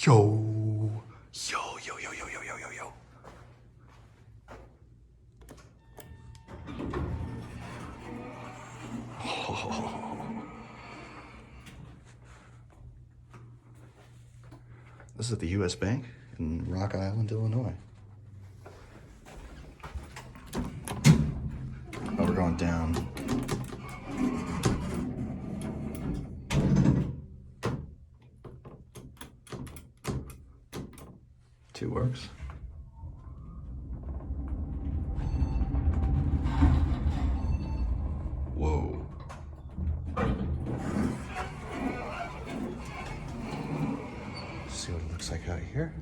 Yo, yo, yo, yo, yo, yo, yo, yo, yo. This is the U.S. Bank in Rock Island, Illinois. Oh, we're going down. Two works. Whoa. See what it looks like out here.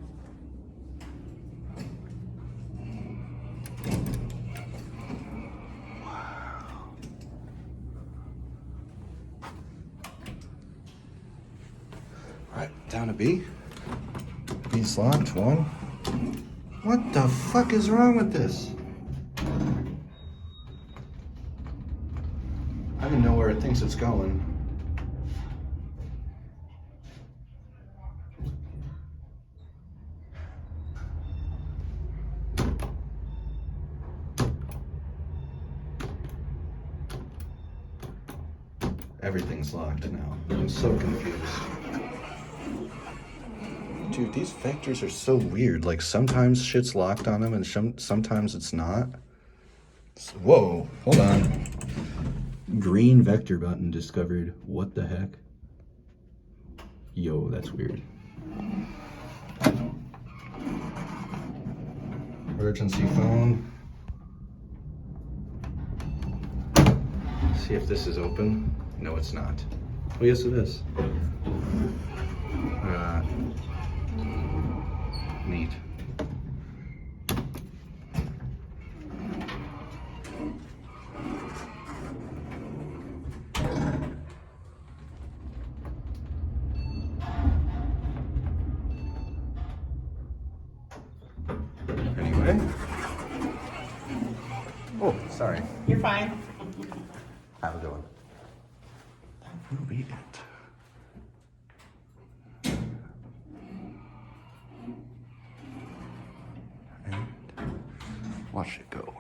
Wow. Right, down to B. B's locked, one. What the fuck is wrong with this? I don't even know where it thinks it's going. Everything's locked now. I'm so confused. Dude, these vectors are so weird. Like, sometimes shit's locked on them and sometimes it's not. Whoa, hold on. Green vector button discovered. What the heck? Yo, that's weird. Emergency phone. See if this is open. No, it's not. Oh, yes, it is. Neat. Anyway. Oh, sorry. You're fine. Have a good one. That will be it. And watch it go.